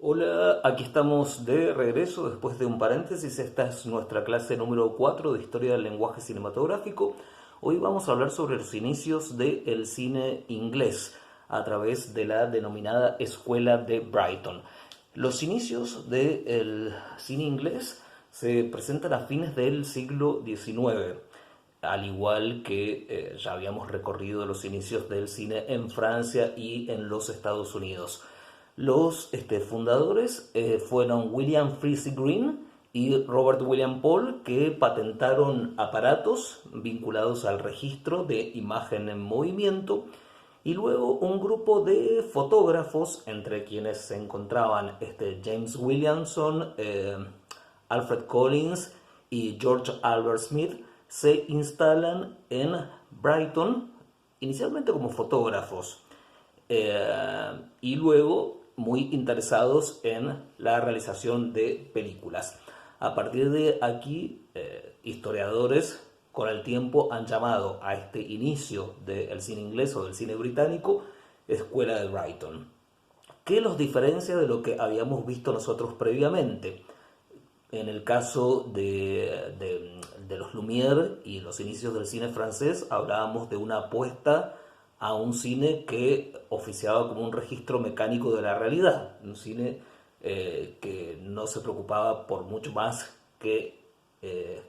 Hola, aquí estamos de regreso después de un paréntesis. Esta es nuestra clase número 4 de Historia del Lenguaje Cinematográfico. Hoy vamos a hablar sobre los inicios del cine inglés a través de la denominada Escuela de Brighton. Los inicios del cine inglés se presentan a fines del siglo XIX, al igual que ya habíamos recorrido los inicios del cine en Francia y en los Estados Unidos. Los fundadores fueron William Friese Green y Robert William Paul, que patentaron aparatos vinculados al registro de imagen en movimiento, y luego un grupo de fotógrafos, entre quienes se encontraban James Williamson, Alfred Collins y George Albert Smith, se instalan en Brighton, inicialmente como fotógrafos, y luego muy interesados en la realización de películas. A partir de aquí, historiadores con el tiempo han llamado a este inicio del cine inglés o del cine británico Escuela de Brighton. ¿Qué los diferencia de lo que habíamos visto nosotros previamente? En el caso de los Lumière y los inicios del cine francés, hablábamos de una apuesta a un cine que oficiaba como un registro mecánico de la realidad, un cine que no se preocupaba por mucho más que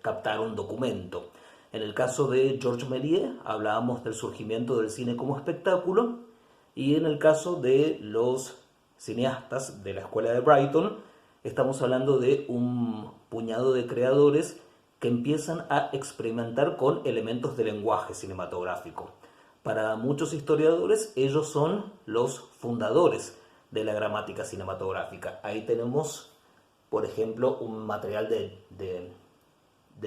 captar un documento. En el caso de Georges Méliès hablábamos del surgimiento del cine como espectáculo, y en el caso de los cineastas de la Escuela de Brighton estamos hablando de un puñado de creadores que empiezan a experimentar con elementos de lenguaje cinematográfico. Para muchos historiadores, ellos son los fundadores de la gramática cinematográfica. Ahí tenemos, por ejemplo, un material de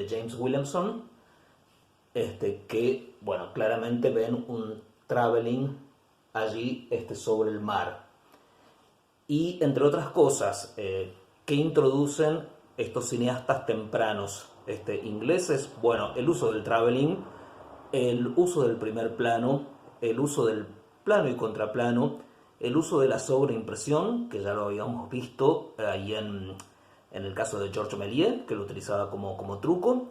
James Williamson, que, bueno, claramente ven un traveling allí sobre el mar. Y, entre otras cosas, ¿qué introducen estos cineastas tempranos ingleses? Bueno, el uso del traveling, el uso del primer plano, el uso del plano y contraplano, el uso de la sobreimpresión, que ya lo habíamos visto ahí en el caso de Georges Méliès, que lo utilizaba como truco.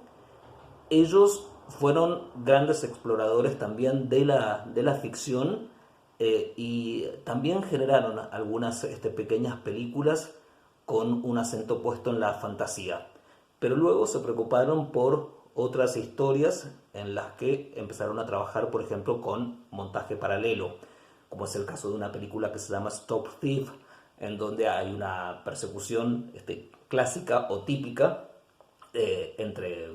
Ellos fueron grandes exploradores también de la ficción, y también generaron algunas pequeñas películas con un acento puesto en la fantasía. Pero luego se preocuparon por otras historias en las que empezaron a trabajar, por ejemplo, con montaje paralelo, como es el caso de una película que se llama Stop Thief, en donde hay una persecución clásica o típica entre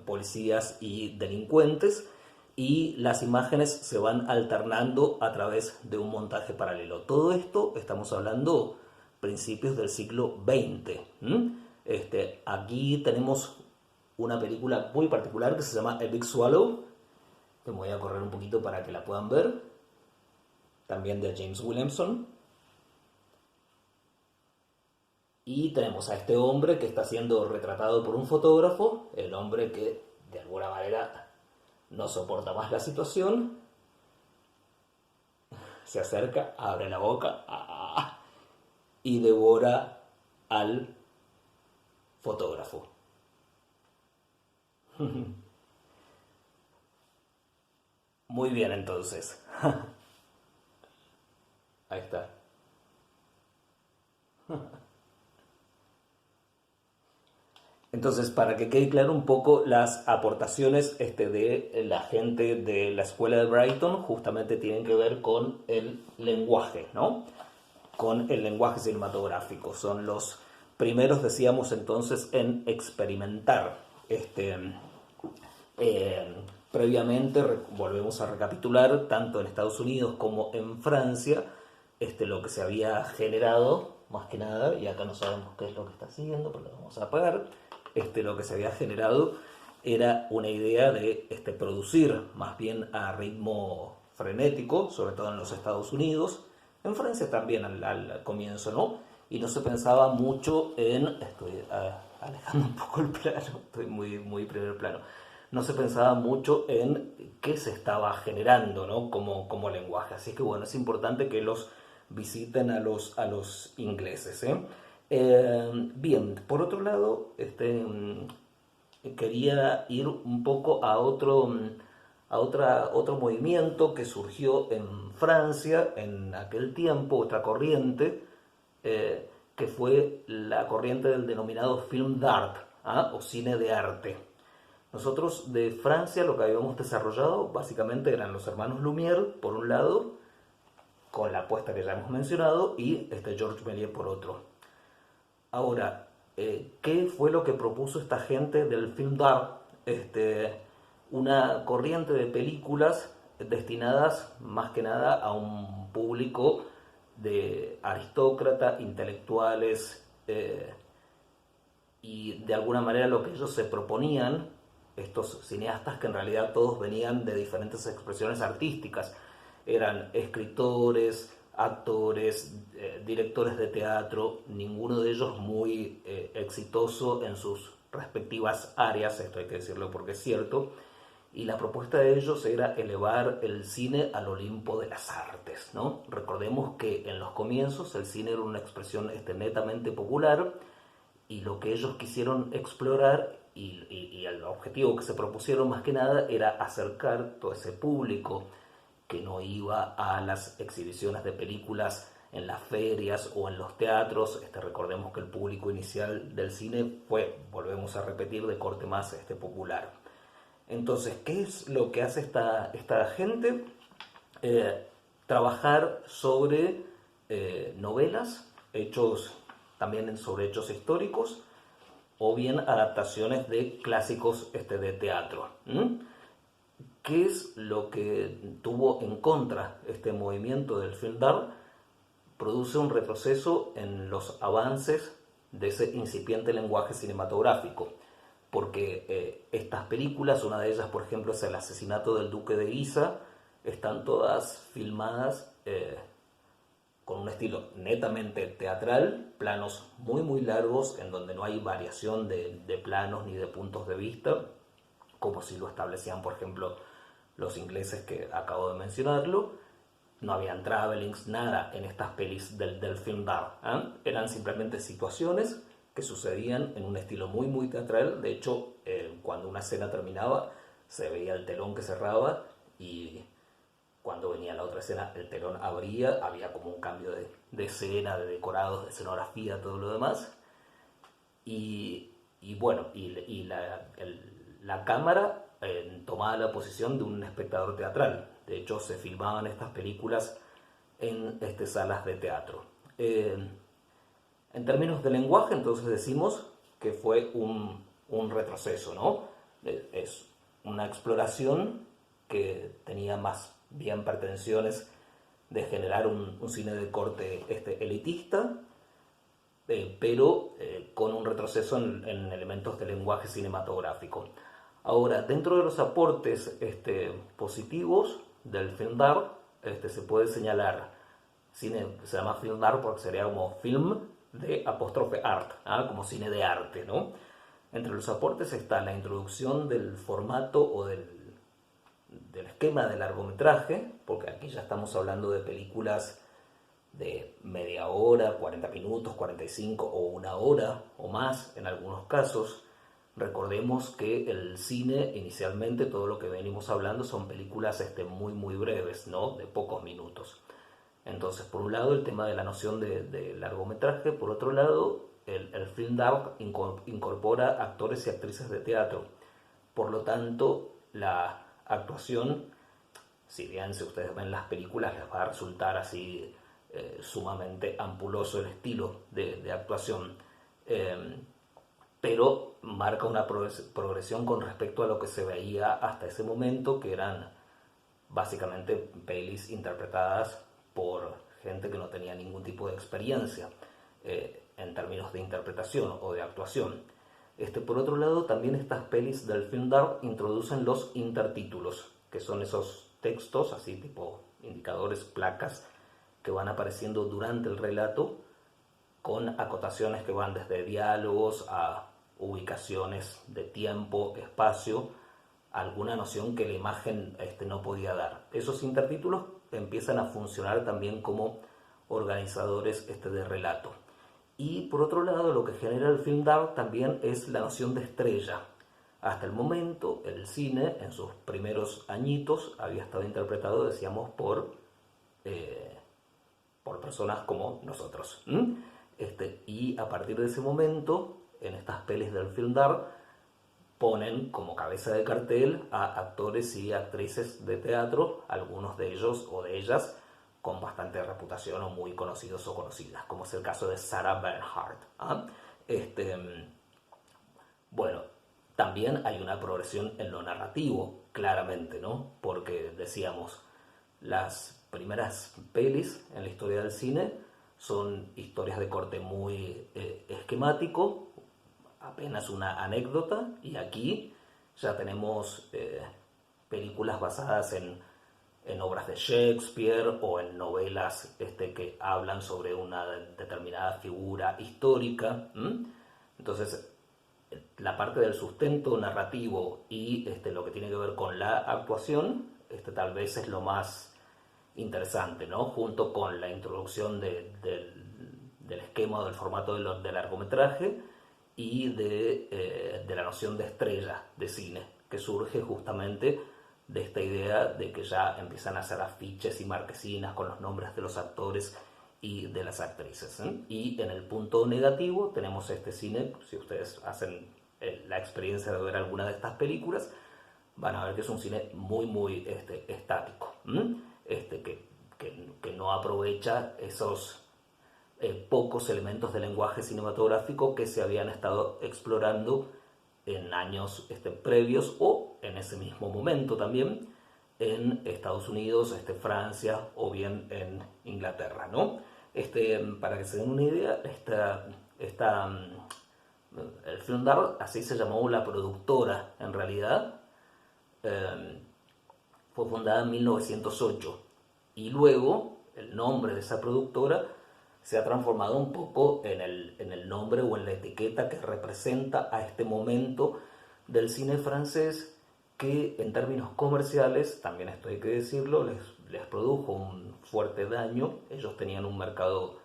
policías y delincuentes, y las imágenes se van alternando a través de un montaje paralelo. Todo esto estamos hablando principios del siglo XX. Aquí tenemos una película muy particular que se llama A Big Swallow, que me voy a correr un poquito para que la puedan ver, también de James Williamson. Y tenemos a este hombre que está siendo retratado por un fotógrafo, el hombre que de alguna manera no soporta más la situación, se acerca, abre la boca y devora al fotógrafo. Muy bien, entonces. Ahí está. Entonces, para que quede claro un poco las aportaciones de la gente de la Escuela de Brighton, justamente tienen que ver con el lenguaje, ¿no? Con el lenguaje cinematográfico. Son los primeros, decíamos entonces, en experimentar. Previamente, volvemos a recapitular, tanto en Estados Unidos como en Francia, lo que se había generado, más que nada, y acá no sabemos qué es lo que está haciendo, pero lo vamos a apagar. Lo que se había generado era una idea de producir más bien a ritmo frenético, sobre todo en los Estados Unidos, en Francia también al comienzo, ¿no? Y no se pensaba mucho en, estoy alejando un poco el plano, estoy muy primer plano, no se pensaba mucho en qué se estaba generando, ¿no? como lenguaje. Así que bueno, es importante que los visiten a los ingleses, ¿eh? Bien, por otro lado, quería ir un poco a otro movimiento que surgió en Francia en aquel tiempo, otra corriente, que fue la corriente del denominado film d'art, ¿ah? O cine de arte. Nosotros de Francia lo que habíamos desarrollado básicamente eran los hermanos Lumière, por un lado, con la apuesta que ya hemos mencionado, y Georges Méliès por otro. Ahora, ¿qué fue lo que propuso esta gente del film d'art? Una corriente de películas destinadas más que nada a un público de aristócratas, intelectuales, y de alguna manera lo que ellos se proponían, estos cineastas que en realidad todos venían de diferentes expresiones artísticas, eran escritores, actores, directores de teatro, ninguno de ellos muy exitoso en sus respectivas áreas, esto hay que decirlo porque es cierto, y la propuesta de ellos era elevar el cine al Olimpo de las artes, ¿no? Recordemos que en los comienzos el cine era una expresión netamente popular, y lo que ellos quisieron explorar y el objetivo que se propusieron más que nada era acercar todo ese público que no iba a las exhibiciones de películas en las ferias o en los teatros. Recordemos que el público inicial del cine fue, volvemos a repetir, de corte más popular. Entonces, ¿qué es lo que hace esta gente? Trabajar sobre novelas, hechos también sobre hechos históricos, o bien adaptaciones de clásicos de teatro. ¿Qué es lo que tuvo en contra este movimiento del film d'art? Produce un retroceso en los avances de ese incipiente lenguaje cinematográfico, porque estas películas, una de ellas por ejemplo es El asesinato del duque de Guisa, están todas filmadas con un estilo netamente teatral, planos muy largos en donde no hay variación de planos ni de puntos de vista, como si lo establecían por ejemplo los ingleses que acabo de mencionarlo. No habían travelings, nada en estas pelis del film d'art, ¿eh? Eran simplemente situaciones que sucedían en un estilo muy teatral. De hecho, cuando una escena terminaba se veía el telón que cerraba, y cuando venía la otra escena el telón abría, había como un cambio de escena, de decorados, de escenografía, todo lo demás. Y bueno, la cámara tomaba la posición de un espectador teatral. De hecho, se filmaban estas películas en salas de teatro. En términos de lenguaje, entonces decimos que fue un retroceso, ¿no? Es una exploración que tenía más bien pretensiones de generar un cine de corte elitista, pero con un retroceso en elementos de lenguaje cinematográfico. Ahora, dentro de los aportes positivos del film d'art, se puede señalar cine, se llama film d'art porque sería como film de apóstrofe art, ¿ah? Como cine de arte, ¿no? Entre los aportes está la introducción del formato o del esquema de largometraje, porque aquí ya estamos hablando de películas de media hora, 40 minutos, 45 o una hora o más en algunos casos. Recordemos que el cine, inicialmente, todo lo que venimos hablando son películas muy breves, ¿no? De pocos minutos. Entonces, por un lado, el tema de la noción de largometraje. Por otro lado, el film d'art incorpora actores y actrices de teatro. Por lo tanto, la actuación, si bien si ustedes ven las películas les va a resultar así sumamente ampuloso el estilo de actuación, pero marca una progresión con respecto a lo que se veía hasta ese momento, que eran básicamente pelis interpretadas por gente que no tenía ningún tipo de experiencia en términos de interpretación o de actuación. Por otro lado, también estas pelis del film d'art introducen los intertítulos, que son esos textos, así tipo indicadores, placas, que van apareciendo durante el relato, con acotaciones que van desde diálogos a ubicaciones de tiempo, espacio, alguna noción que la imagen no podía dar. Esos intertítulos empiezan a funcionar también como organizadores de relato. Y por otro lado, lo que genera el film d'art también es la noción de estrella. Hasta el momento, el cine, en sus primeros añitos, había estado interpretado, decíamos, por personas como nosotros. Y a partir de ese momento, en estas pelis del film d'art, ponen como cabeza de cartel a actores y actrices de teatro, algunos de ellos o de ellas con bastante reputación o muy conocidos o conocidas, como es el caso de Sarah Bernhardt. Bueno, también hay una progresión en lo narrativo, claramente, ¿no? Porque decíamos, las primeras pelis en la historia del cine son historias de corte muy esquemático, apenas una anécdota, y aquí ya tenemos películas basadas en obras de Shakespeare o en novelas que hablan sobre una determinada figura histórica. Entonces, la parte del sustento narrativo y lo que tiene que ver con la actuación, tal vez es lo más interesante, ¿no? Junto con la introducción del esquema o del formato del largometraje y de la noción de estrella de cine, que surge justamente de esta idea de que ya empiezan a hacer afiches y marquesinas con los nombres de los actores y de las actrices. Y en el punto negativo tenemos este cine, si ustedes hacen la experiencia de ver alguna de estas películas, van a ver que es un cine muy, muy estático, que no aprovecha esos pocos elementos de lenguaje cinematográfico que se habían estado explorando en años previos o en ese mismo momento también en Estados Unidos, Francia o bien en Inglaterra, ¿no? Para que se den una idea, el film d'art, así se llamó la productora en realidad, fue fundada en 1908 y luego el nombre de esa productora se ha transformado un poco en el nombre o en la etiqueta que representa a este momento del cine francés que en términos comerciales, también esto hay que decirlo, les produjo un fuerte daño. Ellos tenían un mercado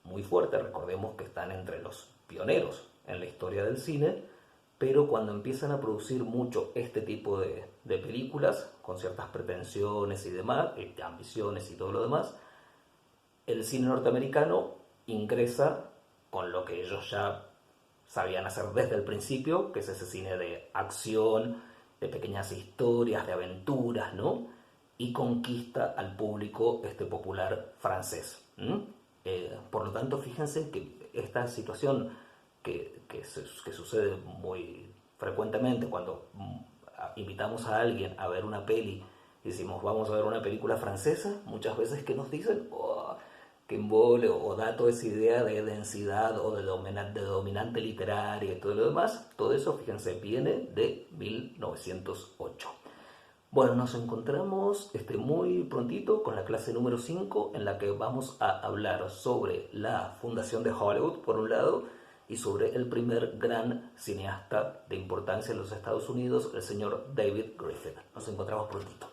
muy fuerte, recordemos que están entre los pioneros en la historia del cine, pero cuando empiezan a producir mucho este tipo de películas, con ciertas pretensiones y demás, ambiciones y todo lo demás, el cine norteamericano ingresa con lo que ellos ya sabían hacer desde el principio, que es ese cine de acción, de pequeñas historias, de aventuras, ¿no? Y conquista al público popular francés. Por lo tanto, fíjense que esta situación que sucede muy frecuentemente cuando invitamos a alguien a ver una peli y decimos vamos a ver una película francesa, muchas veces que nos dicen que embole o da toda esa idea de densidad o de dominante literaria y todo lo demás. Todo eso, fíjense, viene de 1908. Bueno, nos encontramos muy prontito con la clase número 5, en la que vamos a hablar sobre la fundación de Hollywood, por un lado, y sobre el primer gran cineasta de importancia en los Estados Unidos, el señor David Griffith. Nos encontramos prontito.